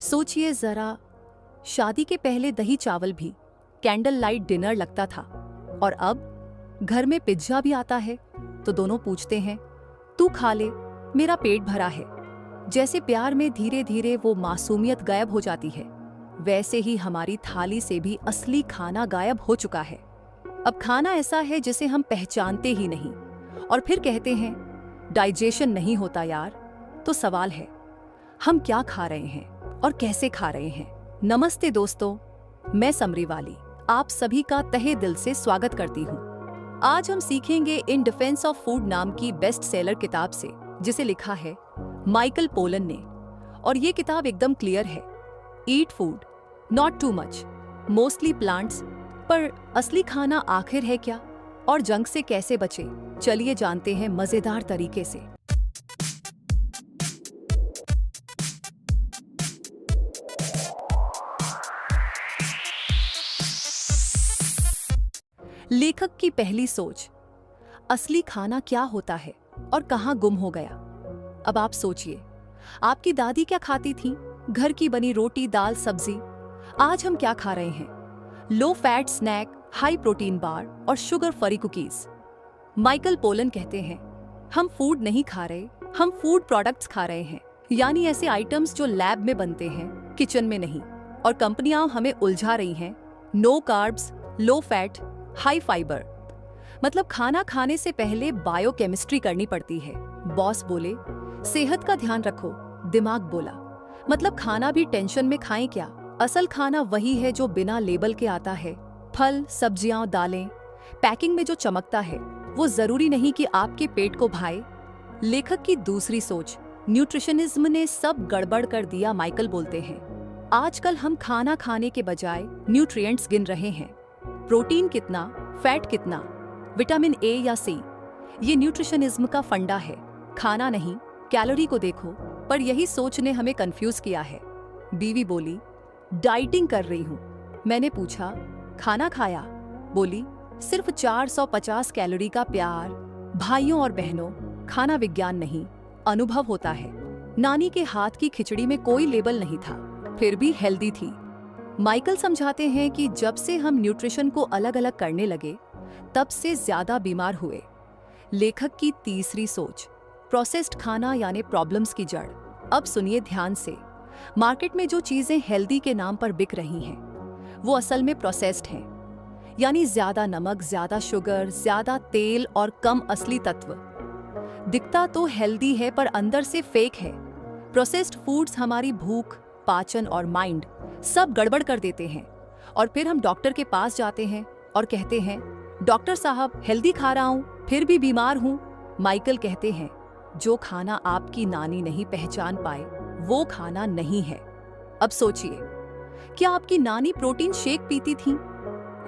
सोचिए जरा, शादी के पहले दही चावल भी कैंडल लाइट डिनर लगता था और अब घर में पिज्जा भी आता है तो दोनों पूछते हैं, तू खा ले, मेरा पेट भरा है। जैसे प्यार में धीरे धीरे वो मासूमियत गायब हो जाती है, वैसे ही हमारी थाली से भी असली खाना गायब हो चुका है। अब खाना ऐसा है जिसे हम पहचानते ही नहीं और फिर कहते हैं डाइजेशन नहीं होता यार। तो सवाल है, हम क्या खा रहे हैं और कैसे खा रहे हैं? नमस्ते दोस्तों, मैं समरी वाली आप सभी का तहे दिल से स्वागत करती हूँ। आज हम सीखेंगे इन डिफेंस ऑफ फूड नाम की बेस्ट सेलर किताब से, जिसे लिखा है माइकल पोलन ने। और ये किताब एकदम क्लियर है, eat food not too much, mostly plants. पर असली खाना आखिर है क्या और जंक से कैसे बचे? चलिए जानते हैं मजेदार तरीके से। लेखक की पहली सोच, असली खाना क्या होता है और कहाँ गुम हो गया। अब आप सोचिए, आपकी दादी क्या खाती थी? घर की बनी रोटी, दाल, सब्जी। आज हम क्या खा रहे हैं? Low fat snack, high protein bar और sugar free cookies. Michael Pollan कहते हैं, हम फूड नहीं खा रहे, हम फूड प्रोडक्ट्स खा रहे हैं। यानी ऐसे आइटम्स जो लैब में बनते हैं, किचन में नहीं। और कंपनियां हमें उलझा रही हैं, no carbs, low fat, high fibre. मतलब खाना खाने से पहले बायोकेमिस्ट्री करनी पड़ती है। बॉस बोले सेहत का ध्यान रखो, दिमाग बोला मतलब खाना भी टेंशन में खाएं क्या? असल खाना वही है जो बिना लेबल के आता है। फल, सब्जियां, दालें। पैकिंग में जो चमकता है वो जरूरी नहीं कि आपके पेट को भाए। लेखक की दूसरी सोच, न्यूट्रिशनिज्म ने सब गड़बड़ कर दिया। माइकल बोलते हैं, आजकल हम खाना खाने के बजाय न्यूट्रिएंट्स गिन रहे हैं। प्रोटीन कितना, फैट कितना, विटामिन ए या सी। ये न्यूट्रिशनिज्म का फंडा है। खाना नहीं, कैलोरी को देखो। पर यही सोच ने हमें कंफ्यूज किया है। बीवी बोली डाइटिंग कर रही हूँ। मैंने पूछा खाना खाया? बोली सिर्फ 450 कैलोरी का प्यार। भाइयों और बहनों, खाना विज्ञान नहीं, अनुभव होता है। नानी के हाथ की खिचड़ी में कोई लेबल नहीं था, फिर भी हेल्दी थी। माइकल समझाते हैं कि जब से हम न्यूट्रिशन को अलग अलग करने लगे, तब से ज्यादा बीमार हुए। लेखक की तीसरी सोच, प्रोसेस्ड खाना यानी प्रॉब्लम्स की जड़। अब सुनिए ध्यान से, मार्केट में जो चीजें हेल्दी के नाम पर बिक रही हैं, वो असल में प्रोसेस्ड हैं। यानी ज्यादा नमक, ज्यादा शुगर, ज्यादा तेल और कम असली तत्व। दिखता तो हेल्दी है पर अंदर से फेक है। प्रोसेस्ड फूड्स हमारी भूख, पाचन और माइंड सब गड़बड़ कर देते हैं। और फिर हम डॉक्टर के पास जाते हैं और कहते हैं, डॉक्टर साहब हेल्दी खा रहा हूं फिर भी बीमार हूं। माइकल कहते हैं, जो खाना आपकी नानी नहीं पहचान पाए वो खाना नहीं है। अब सोचिए, क्या आपकी नानी प्रोटीन शेक पीती थी?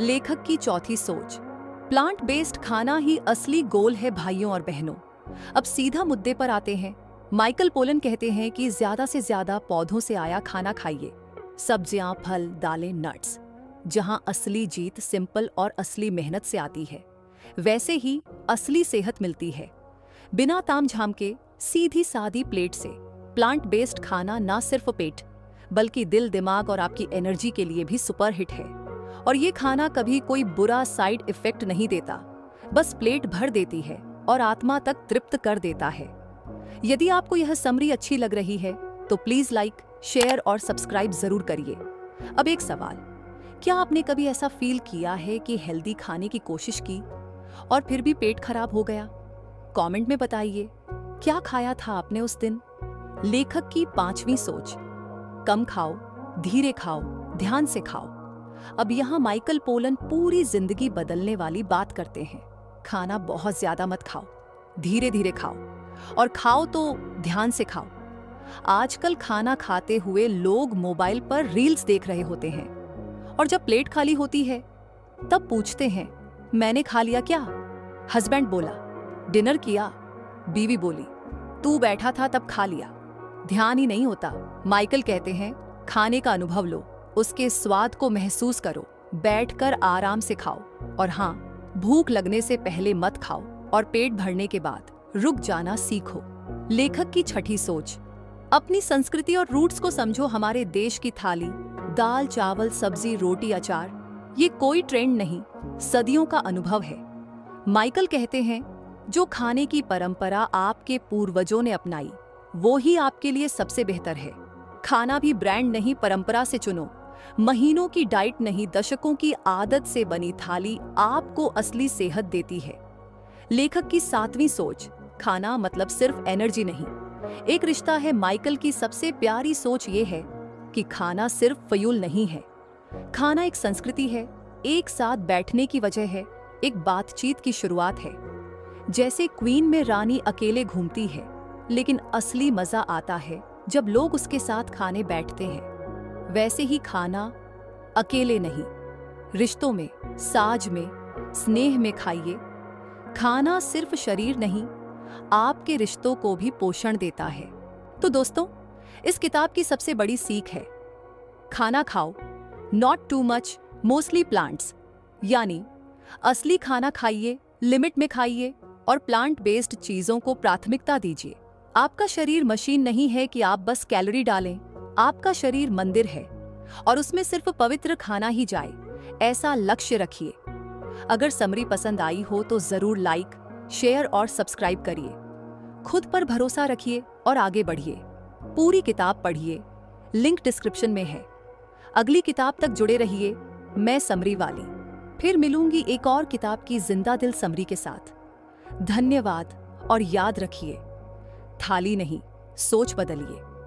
लेखक की चौथी सोच, प्लांट बेस्ड खाना ही असली गोल है भाइयों और बहनों। अब सीधा मुद्दे पर आते हैं। माइकल पोलन कहते हैं कि ज्यादा से ज्यादा पौधों से आया खाना खाइए, सब्जियां, फल, दालें, नट्स। जहां असली जीत सिंपल और असली मेहनत से आती है, वैसे ही असली सेहत मिलती है बिना तामझाम के, सीधी सादी प्लेट से। प्लांट बेस्ड खाना ना सिर्फ पेट बल्कि दिल, दिमाग और आपकी एनर्जी के लिए भी सुपर हिट है। और ये खाना कभी कोई बुरा साइड इफेक्ट नहीं देता, बस प्लेट भर देती है और आत्मा तक तृप्त कर देता है। यदि आपको यह समरी अच्छी लग रही है तो प्लीज लाइक, शेयर और सब्सक्राइब जरूर करिए। अब एक सवाल, क्या आपने कभी ऐसा फील किया है कि हेल्दी खाने की कोशिश की और फिर भी पेट खराब हो गया? कमेंट में बताइए, क्या खाया था आपने उस दिन? लेखक की पांचवी सोच, कम खाओ, धीरे खाओ, ध्यान से खाओ। अब यहाँ माइकल पोलन पूरी जिंदगी बदलने वाली बात करते हैं। खाना बहुत ज्यादा मत खाओ, धीरे धीरे खाओ, और खाओ तो ध्यान से खाओ। आजकल खाना खाते हुए लोग मोबाइल पर रील्स देख रहे होते हैं और जब प्लेट खाली होती है तब पूछते हैं, मैंने खा लिया क्या? हस्बैंड बोला डिनर किया? बीवी बोली तू बैठा था तब खा लिया। ध्यान ही नहीं होता। माइकल कहते हैं, खाने का अनुभव लो, उसके स्वाद को महसूस करो, बैठकर आराम से खाओ। और हाँ, भूख लगने से पहले मत खाओ और पेट भरने के बाद रुक जाना सीखो। लेखक की छठी सोच, अपनी संस्कृति और रूट्स को समझो। हमारे देश की थाली, दाल चावल सब्जी रोटी अचार, ये कोई ट्रेंड नहीं, सदियों का अनुभव है। माइकल कहते हैं, जो खाने की परंपरा आपके पूर्वजों ने अपनाई वो ही आपके लिए सबसे बेहतर है। खाना भी ब्रांड नहीं, परंपरा से चुनो। महीनों की डाइट नहीं, दशकों की आदत से बनी थाली आपको असली सेहत देती है। लेखक की 7वीं सोच, खाना मतलब सिर्फ एनर्जी नहीं, एक रिश्ता है। माइकल की सबसे प्यारी सोच ये है कि खाना सिर्फ फ्यूल नहीं है, खाना एक संस्कृति है, एक साथ बैठने की वजह है, एक बातचीत की शुरुआत है। जैसे क्वीन में रानी अकेले घूमती है, लेकिन असली मजा आता है जब लोग उसके साथ खाने बैठते हैं। वैसे ही खाना अकेले नहीं, रिश्तों में, साज में, स्नेह में खाइए। खाना सिर्फ शरीर नहीं, आपके रिश्तों को भी पोषण देता है। तो दोस्तों, इस किताब की सबसे बड़ी सीख है, खाना खाओ, not too much, mostly plants. यानी असली खाना खाइए, लिमिट में खाइए और प्लांट बेस्ड चीजों को प्राथमिकता दीजिए। आपका शरीर मशीन नहीं है कि आप बस कैलोरी डालें, आपका शरीर मंदिर है और उसमें सिर्फ पवित्र खाना ही जाए, ऐसा लक्ष्य रखिए। अगर समरी पसंद आई हो तो जरूर लाइक, शेयर और सब्सक्राइब करिए। खुद पर भरोसा रखिए और आगे बढ़िए। पूरी किताब पढ़िए, लिंक डिस्क्रिप्शन में है। अगली किताब तक जुड़े रहिए। मैं समरी वाली फिर मिलूंगी एक और किताब की जिंदा दिल समरी के साथ। धन्यवाद और याद रखिए, थाली नहीं, सोच बदलिए।